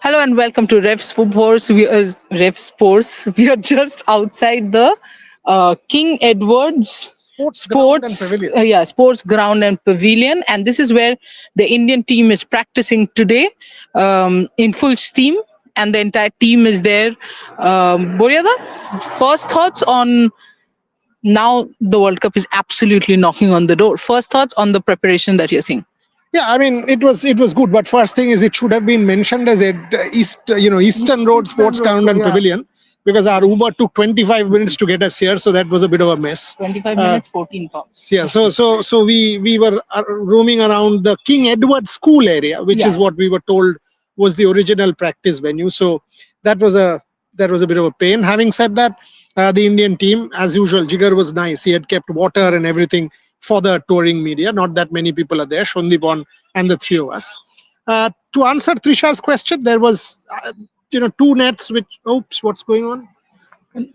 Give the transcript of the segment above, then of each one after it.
Hello and welcome to Rev Sports. Rev Sports. We are just outside the King Edward's Sports Ground and Pavilion, and this is where the Indian team is practicing today in full steam, and the entire team is there. Boryada, first thoughts on now the World Cup is absolutely knocking on the door. First thoughts on the preparation that you're seeing. Yeah, I mean it was good, but first thing is it should have been mentioned as a Eastern Road Sports Ground and Pavilion, because our Uber took 25 minutes to get us here, so that was a bit of a mess. 25 minutes, 14 pounds. Yeah, so we were roaming around the King Edward School area, which is what we were told was the original practice venue. So that was a bit of a pain. Having said that, the Indian team, as usual, Jigar was nice. He had kept water and everything for the touring media. Not that many people are there, Shondipon and the three of us. To answer Trisha's question, there was, two nets which, oops, what's going on?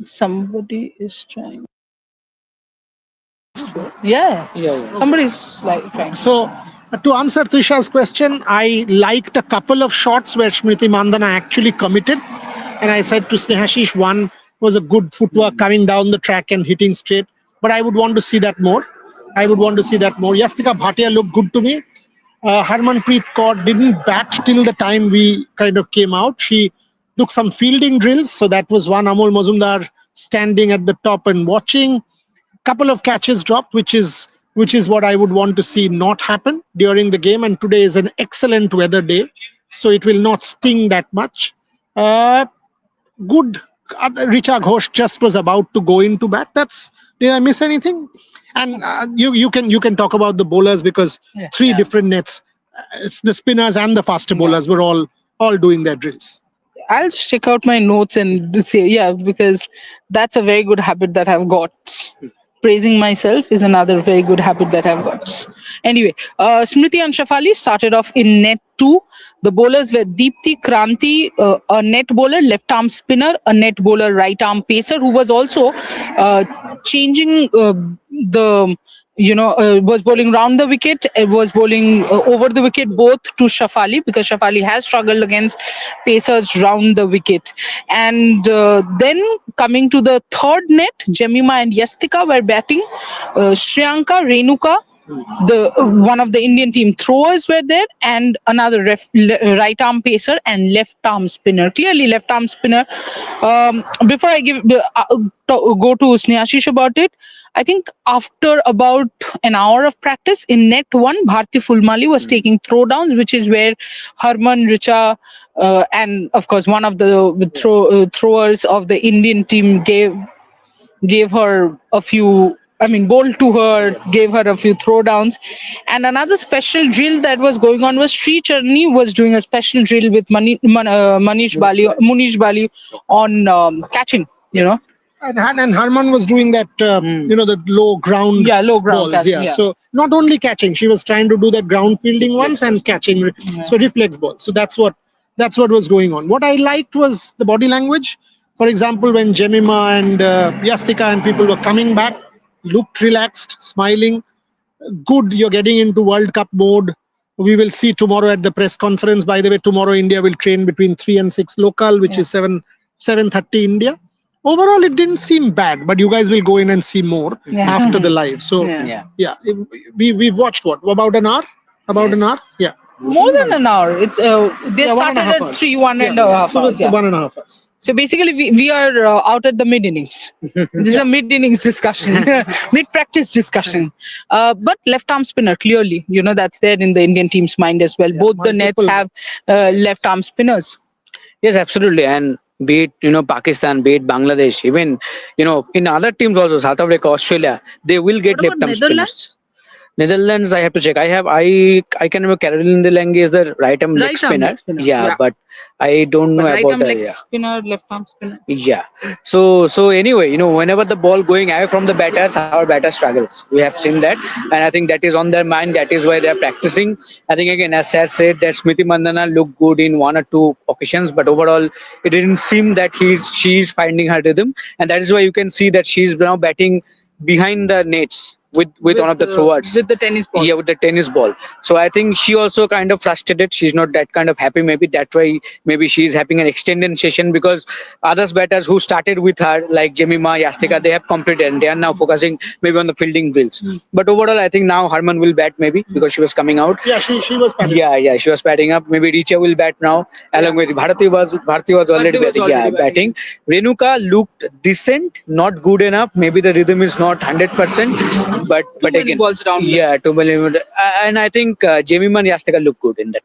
Somebody is trying. Yeah. Somebody's like trying. So, to answer Trisha's question, I liked a couple of shots where Smriti Mandhana actually committed. And I said to Snehashish, one was a good footwork coming down the track and hitting straight. But I would want to see that more. Yastika Bhatia looked good to me. Harmanpreet Kaur didn't bat till the time we kind of came out. She took some fielding drills. So that was one. Amol Mazumdar standing at the top and watching. Couple of catches dropped, which is what I would want to see not happen during the game. And today is an excellent weather day, so it will not sting that much. Good. Richa Ghosh just was about to go into bat. Did I miss anything? And you can talk about the bowlers, because three different nets. It's the spinners and the faster bowlers were all doing their drills. I'll check out my notes and say, because that's a very good habit that I've got. Praising myself is another very good habit that I've got. Anyway, Smriti and Shafali started off in net 2. The bowlers were Deepti Kranti, a net bowler, left arm spinner, a net bowler, right arm pacer, who was also changing was bowling round the wicket, was bowling over the wicket, both to Shafali, because Shafali has struggled against pacers round the wicket. And then coming to the third net, Jemima and Yastika were batting. Shriyanka, Renuka, one of the Indian team throwers were there, and another right arm pacer and left arm spinner. Clearly left arm spinner. Before I go to Snehashish about it, I think after about an hour of practice in net 1, Bharti Fulmali was taking throwdowns, which is where Harman, Richa, and of course one of the throwers of the Indian team gave her a few. Bowled to her, gave her a few throwdowns. And another special drill that was going on was Sri Charni was doing a special drill with Munish Bali on catching, And Harman was doing that, the low ground balls. Catching, So not only catching, she was trying to do that ground fielding ones and catching. So reflex balls. So that's what was going on. What I liked was the body language. For example, when Jemima and Yastika and people were coming back, looked relaxed, smiling. Good, you're getting into World Cup mode. We will see tomorrow at the press conference. By the way, tomorrow India will train between 3 and 6 local, which is 7:30 India. Overall, it didn't seem bad, but you guys will go in and see more after the live. So, we've watched about an hour? An hour? Yeah. More than an hour. It's they started at 1.5 so hours. So 1.5 hours. So basically, we are out at the mid innings. This is a mid innings discussion, mid practice discussion. But left arm spinner, clearly, that's there in the Indian team's mind as well. Both the nets have left arm spinners. Yes, absolutely. And be it Pakistan, be it Bangladesh, even in other teams also, South Africa, Australia, they will get left arm spinners. Netherlands, I have to check. I can remember Caroline de Lange is the right arm leg spinner. Yeah, but I don't know right about arm that. leg spinner, left arm spinner. Yeah. So anyway, whenever the ball going away from the batters, our batter struggles. We have seen that, and I think that is on their mind. That is why they are practicing. I think again, as Sir said, that Smriti Mandhana looked good in 1 or 2 occasions, but overall, it didn't seem that she is finding her rhythm, and that is why you can see that she's now batting behind the nets. with one of the throwers. with the tennis ball. Yeah, with the tennis ball. So I think she also kind of frustrated. She's not that kind of happy. Maybe that's why maybe she's having an extended session, because others batters who started with her, like Jemima, Yastika, they have completed and they are now focusing maybe on the fielding drills. But overall, I think now Harman will bat maybe because she was coming out. Yeah, she was patting. Yeah, she was batting up. Maybe Richa will bat now, along with Bharati was already was batting. already Yeah, batting. Renuka looked decent, not good enough. Maybe the rhythm is not 100%, but many again, balls down there. yeah, too many. And I think Jemima and Yastika look good in that.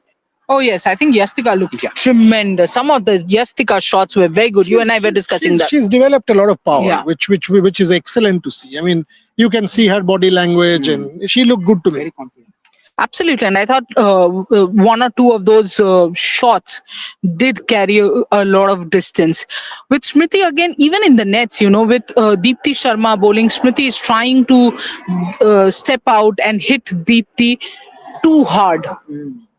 Oh yes, I think Yastika looked Yeah. tremendous. Some of the Yastika shots were very good. You and I were discussing that. She's developed a lot of power, Yeah. which is excellent to see. I mean, you can see her body language, and she looked good to me. Absolutely, and I thought one or two of those shots did carry a lot of distance. With Smriti again, even in the nets, with Deepti Sharma bowling, Smriti is trying to step out and hit Deepti too hard.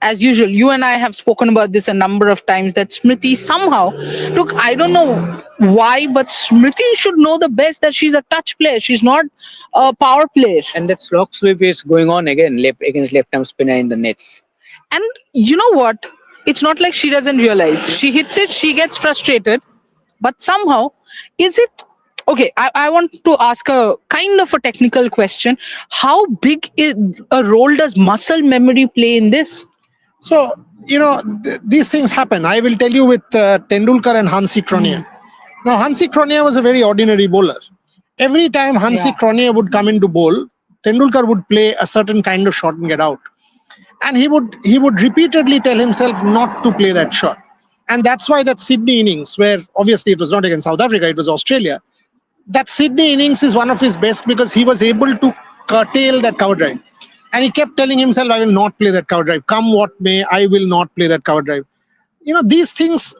As usual, you and I have spoken about this a number of times that Smriti somehow, look, I don't know why, but Smriti should know the best that she's a touch player. She's not a power player. And that slog sweep is going on again against left-arm spinner in the nets. And you know what? It's not like she doesn't realize. She hits it, she gets frustrated, but somehow, is it okay? I want to ask a kind of a technical question. How big a role does muscle memory play in this? So, these things happen. I will tell you with Tendulkar and Hansi Cronje. Now, Hansi Cronje was a very ordinary bowler. Every time Hansi Cronje would come into bowl, Tendulkar would play a certain kind of shot and get out. And he would repeatedly tell himself not to play that shot. And that's why that Sydney innings, where obviously it was not against South Africa, it was Australia. That Sydney innings is one of his best because he was able to curtail that cover drive. And he kept telling himself, I will not play that cover drive. Come what may, I will not play that cover drive. These things,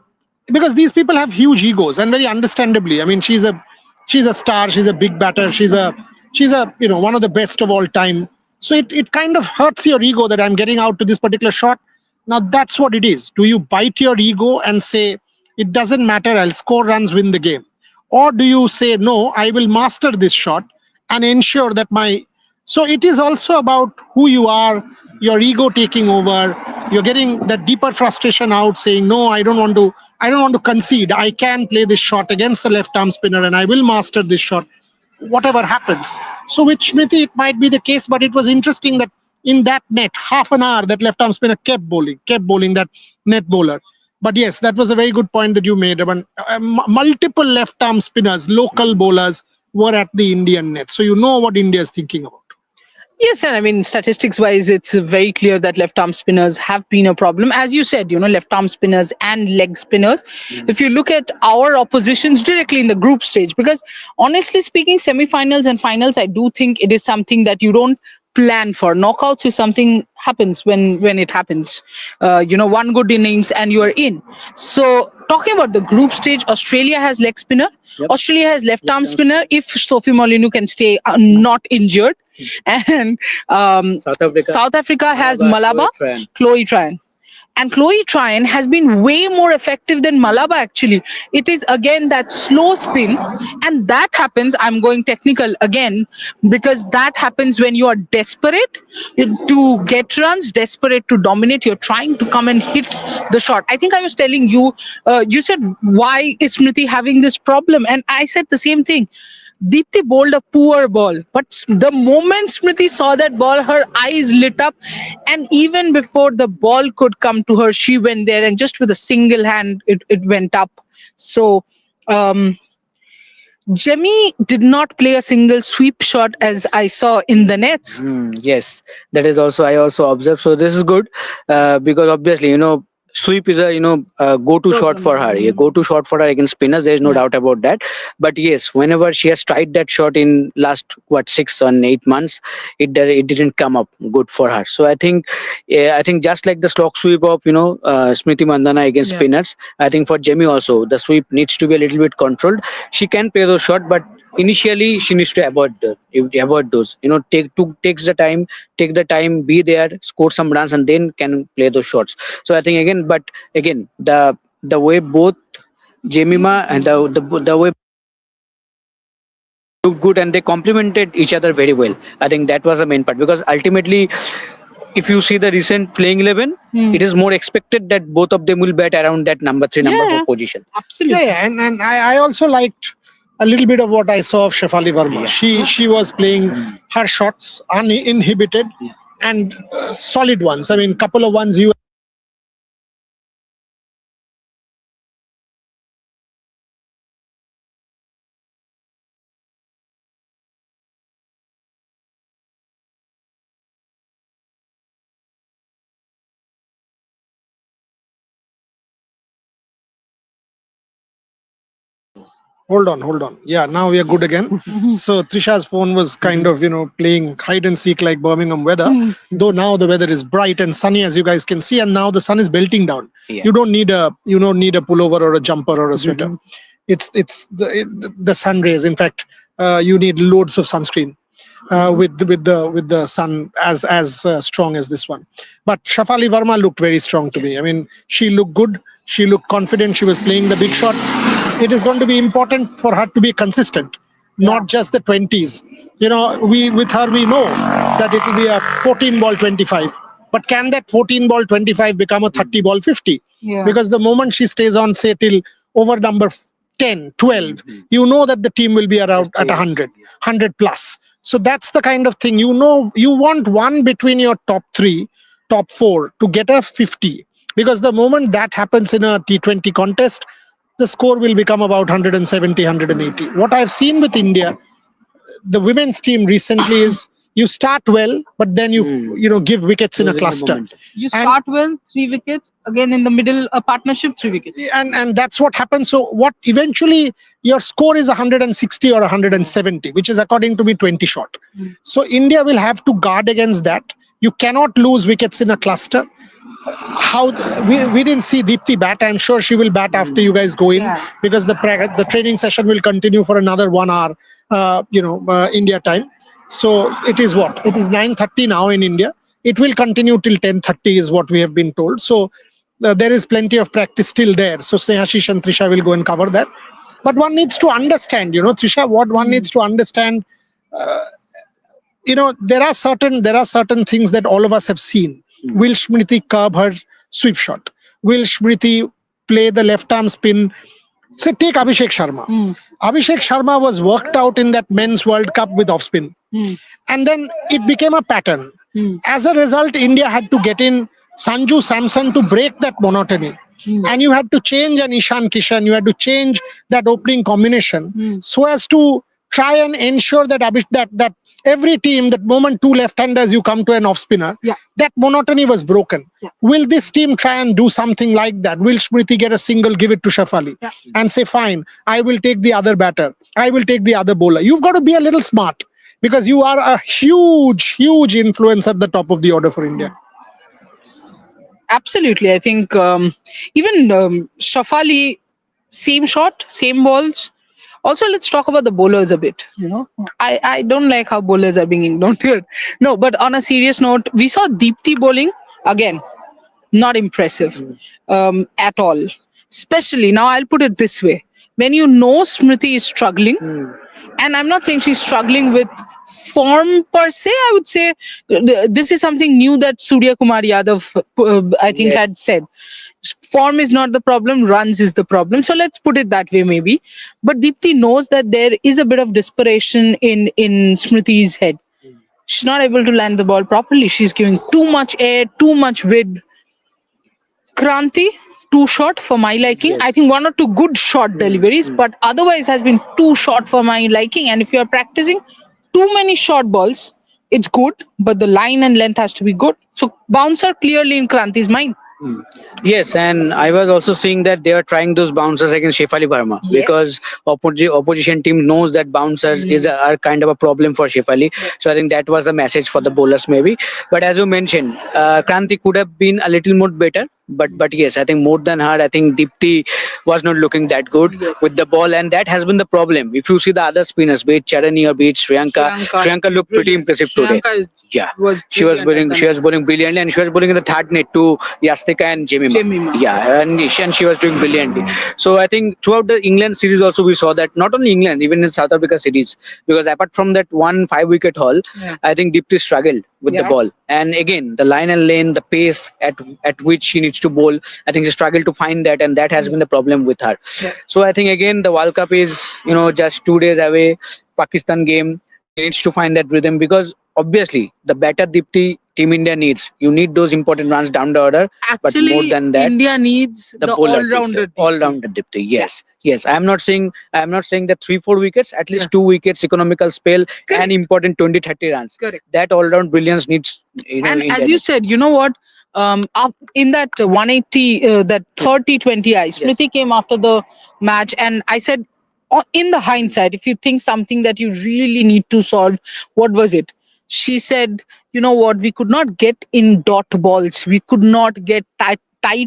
because these people have huge egos, and very understandably. I mean, she's a star, she's a big batter, she's a one of the best of all time. So it kind of hurts your ego that I'm getting out to this particular shot. Now that's what it is. Do you bite your ego and say, it doesn't matter, I'll score runs, win the game? Or do you say, no, I will master this shot and ensure that so it is also about who you are, your ego taking over. You're getting that deeper frustration out, saying, no, I don't want to concede. I can play this shot against the left arm spinner and I will master this shot, whatever happens. So with Smriti, it might be the case, but it was interesting that in that net, half an hour, that left arm spinner kept bowling that net bowler. But yes, that was a very good point that you made. Multiple left arm spinners, local bowlers were at the Indian net. So you know what India is thinking about. Yes, and I mean, statistics wise, it's very clear that left arm spinners have been a problem. As you said, left arm spinners and leg spinners. If you look at our oppositions directly in the group stage, because honestly speaking, semi-finals and finals, I do think it is something that you don't plan for. Knockouts is something happens when it happens. One good innings and you are in. So talking about the group stage, Australia has leg spinner. Yep. Australia has left arm spinner if Sophie Molyneux can stay not injured. And South Africa has Malaba, Chloe Tryon. And Chloe Tryon has been way more effective than Malaba actually. It is again that slow spin, and that happens, I'm going technical again, because that happens when you are desperate to get runs, desperate to dominate, you're trying to come and hit the shot. I think I was telling you, you said, why is Smriti having this problem? And I said the same thing. Deepti bowled a poor ball, but the moment Smriti saw that ball, her eyes lit up, and even before the ball could come to her, she went there and just with a single hand, it went up. So, Jemmy did not play a single sweep shot as I saw in the nets. Yes, that is also I also observed. So this is good because obviously sweep is a go-to shot for her. A go-to shot for her against spinners. There is no doubt about that. But yes, whenever she has tried that shot in last 6 or 8 months, it didn't come up good for her. So I think just like the slog sweep of Smriti Mandhana against spinners, I think for Jemmy also the sweep needs to be a little bit controlled. She can play those shots, but initially she needs to avoid those. Take the time, be there, score some runs, and then can play those shots. So I think again the way both Jemima and the way looked good and they complemented each other very well. I think that was the main part, because ultimately, if you see the recent playing 11, it is more expected that both of them will bat around that number 3, number 4 position. Absolutely. Yeah, and I also liked a little bit of what I saw of Shefali Verma. She was playing her shots uninhibited and solid ones. I mean, couple of ones you hold on. Yeah, now we are good again. So Trisha's phone was kind of, playing hide and seek like Birmingham weather. Though now the weather is bright and sunny, as you guys can see, and now the sun is belting down. Yeah. You don't need a pullover or a jumper or a sweater. It's the sun rays. In fact, you need loads of sunscreen with the sun as strong as this one. But Shefali Verma looked very strong to me. I mean, she looked good. She looked confident. She was playing the big shots. It is going to be important for her to be consistent, not just the 20s. With her we know that it will be a 14 ball 25. But can that 14 ball 25 become a 30 ball 50? Yeah. Because the moment she stays on, say, till over number 10, 12, you know that the team will be around at 100 plus. So that's the kind of thing, you want one between your top 3, top 4 to get a 50. Because the moment that happens in a T20 contest, the score will become about 170, 180. What I've seen with India, the women's team recently is you start well, but then you give wickets in a cluster. You start well, 3 wickets. Again, in the middle, a partnership, 3 wickets. And that's what happens. So what eventually your score is 160 or 170, which is according to me 20 short. So India will have to guard against that. You cannot lose wickets in a cluster. We didn't see Deepti bat. I'm sure she will bat after you guys go in, because the training session will continue for another 1 hour, India time. So it is 9:30 now in India. It will continue till 10:30 is what we have been told. So there is plenty of practice still there. So Snehashish and Trisha will go and cover that. But one needs to understand, Trisha, what one needs to understand, there are certain things that all of us have seen. Will Smriti curb her sweep shot? Will Smriti play the left arm spin? So take Abhishek Sharma. Abhishek Sharma was worked out in that men's World Cup with off spin. And then it became a pattern. As a result, India had to get in Sanju Samson to break that monotony. And you had to change an Ishan Kishan. You had to change that opening combination so as to try and ensure that that every team, that moment 2 left-handers you come to an off-spinner, that monotony was broken. Will this team try and do something like that? Will Smriti get a single, give it to Shefali and say, fine, I will take the other batter. I will take the other bowler. You've got to be a little smart, because you are a huge influence at the top of the order for India. Absolutely. I think even Shefali, same shot, same balls. Also, let's talk about the bowlers a bit. I don't like how bowlers are being ignored here. No, but on a serious note, we saw Deepti bowling again. Not impressive at all. Especially, now I'll put it this way. When you know Smriti is struggling, and I'm not saying she's struggling with form per se, I would say this is something new that Surya Kumar Yadav, I think, had said. Form is not the problem, runs is the problem. So let's put it that way maybe. But Deepti knows that there is a bit of desperation in Smriti's head. She's not able to land the ball properly. She's giving too much air, too much width. Kranti, too short for my liking. I think 1 or 2 good short deliveries, but otherwise has been too short for my liking. And if you're practicing too many short balls, it's good, but the line and length has to be good. So bouncer clearly in Kranti's mind. Yes, and I was also seeing that they are trying those bouncers against Shefali Verma, because opposition team knows that bouncers are kind of a problem for Shefali. So I think that was a message for the bowlers maybe. But as you mentioned, Kranti could have been a little more better. But yes, I think more than her, I think Dipti was not looking that good Yes. with the ball, and that has been the problem. If you see the other spinners, be it Charani or be it Shriyanka looked pretty impressive today. Yeah, she was bowling brilliantly, and she was bowling in the third net to Yastika and Jemima. Yeah, and she was doing brilliantly. So I think throughout the England series also we saw that, not only England, even in South Africa series, because apart from that one 5-wicket haul, I think Dipti struggled with the ball. And again, the line and lane, the pace at which she needs to bowl, I think she struggled to find that, and that has been the problem with her. So I think again the World Cup is just 2 days away. Pakistan game, she needs to find that rhythm, because obviously the better Dipti Team India needs, you need those important runs down the order. Actually, but more than that, India needs the bowler all-rounder. all-rounder Dipti. Yes. I'm not saying that 3-4 wickets, at least 2 wickets, economical spell, and important 20-30 runs. Correct. That all-round brilliance needs. And India as you said, you know what? In that 180, that 30-20 I, Smriti came after the match, and I said, in the hindsight, if you think something that you really need to solve, what was it? She said, you know what? We could not get in dot balls. We could not get tight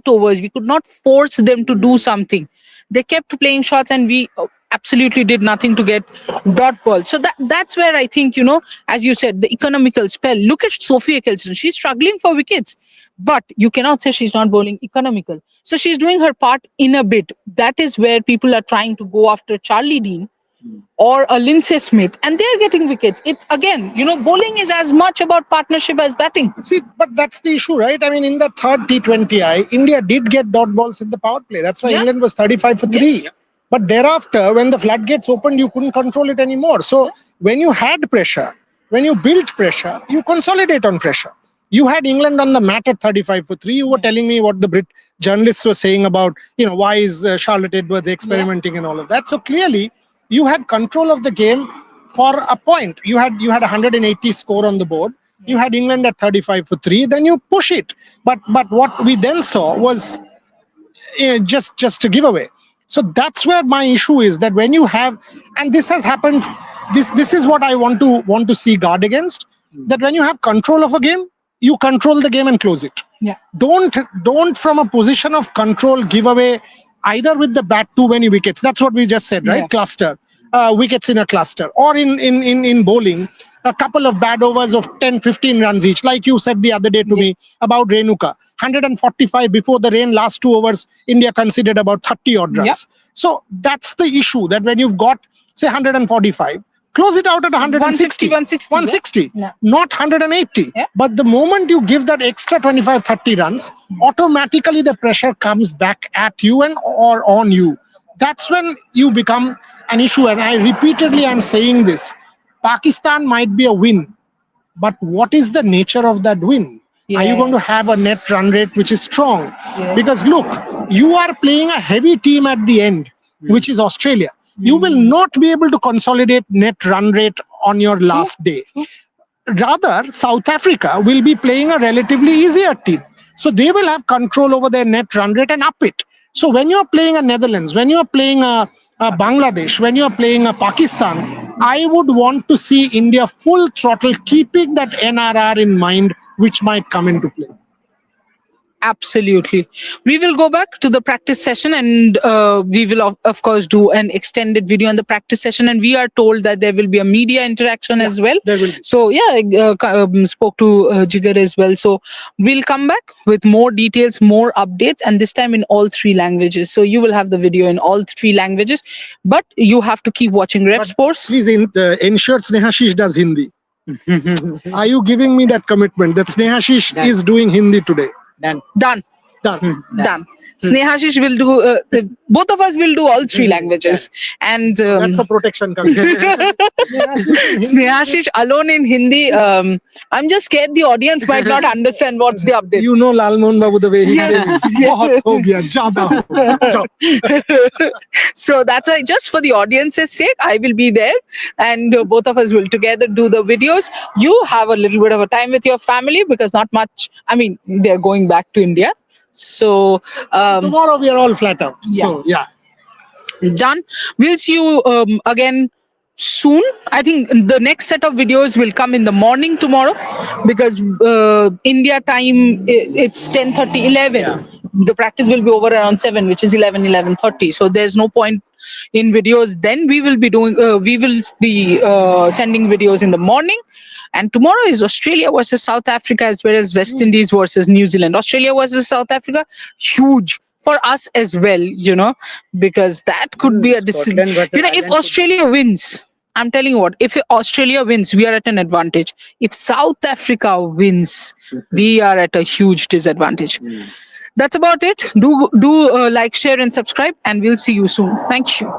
overs. We could not force them to do something. They kept playing shots, and we absolutely did nothing to get dot balls. So that's where I think, as you said, the economical spell. Look at Sophie Eccleston. She's struggling for wickets, but you cannot say she's not bowling economical. So she's doing her part in a bit. That is where people are trying to go after Charlie Dean or a Lindsay Smith, and they're getting wickets. It's again, bowling is as much about partnership as batting. See, but that's the issue, right? I mean, in the third T20I, India did get dot balls in the power play. That's why England was 35 for 3. Yeah. But thereafter, when the floodgates opened, you couldn't control it anymore. So when you had pressure, when you built pressure, you consolidate on pressure. You had England on the mat at 35 for 3. You were telling me what the Brit journalists were saying about, why is Charlotte Edwards experimenting and all of that. So clearly, you had control of the game for a point. You had 180 score on the board. You had England at 35 for 3. Then you push it. But what we then saw was just a giveaway. So that's where my issue is, that when you have, and this has happened, this is what I want to see guard against, that when you have control of a game, you control the game and close it. Yeah. Don't from a position of control give away either with the bat too many wickets. That's what we just said, right? Yeah. Cluster. Wickets in a cluster. Or in bowling, a couple of bad overs of 10-15 runs each. Like you said the other day to me about Renuka. 145 before the rain, last 2 overs, India conceded about 30 odd runs. Yep. So that's the issue, that when you've got, say, 145, close it out at 160. 160. Yeah. Not 180. Yeah. But the moment you give that extra 25-30 runs, automatically the pressure comes back at you or on you. That's when you become an issue. And I repeatedly am saying this. Pakistan might be a win, but what is the nature of that win? Yes. Are you going to have a net run rate which is strong? Yes. Because look, you are playing a heavy team at the end, which is Australia. You will not be able to consolidate net run rate on your last day. Rather, South Africa will be playing a relatively easier team. So they will have control over their net run rate and up it. So when you're playing a Netherlands, when you're playing a Bangladesh, when you're playing a Pakistan, I would want to see India full throttle, keeping that NRR in mind, which might come into play. Absolutely. We will go back to the practice session, and we will of course do an extended video on the practice session, and we are told that there will be a media interaction as well. There will be. So spoke to Jigar as well. So we'll come back with more details, more updates, and this time in all 3 languages. So you will have the video in all 3 languages, but you have to keep watching Ref Sports. Please ensure Snehashish does Hindi. Are you giving me that commitment that Snehashish is doing Hindi today? Done. Snehashish will do, both of us will do all 3 languages. And that's a protection coming. Snehashish alone in Hindi. I'm just scared the audience might not understand what's the update. You know Lal Mohan Babu the way he is. Bahut ho gaya, jada ho. So that's why, just for the audience's sake, I will be there, and both of us will together do the videos. You have a little bit of a time with your family, because not much, I mean, they're going back to India. So tomorrow we are all flat out. Yeah. So done. We'll see you again soon. I think the next set of videos will come in the morning tomorrow, because India time it's 10:30, 11. the practice will be over around 7, which is 11:30. So there's no point in videos. Then we will be sending videos in the morning. And tomorrow is Australia versus South Africa, as well as West Indies versus New Zealand. Australia versus South Africa, huge for us as well, because that could be a decision. Scotland versus If Ireland. Australia wins, I'm telling you what, if Australia wins, we are at an advantage. If South Africa wins, we are at a huge disadvantage. That's about it. Do like, share, and subscribe, and we'll see you soon. Thank you.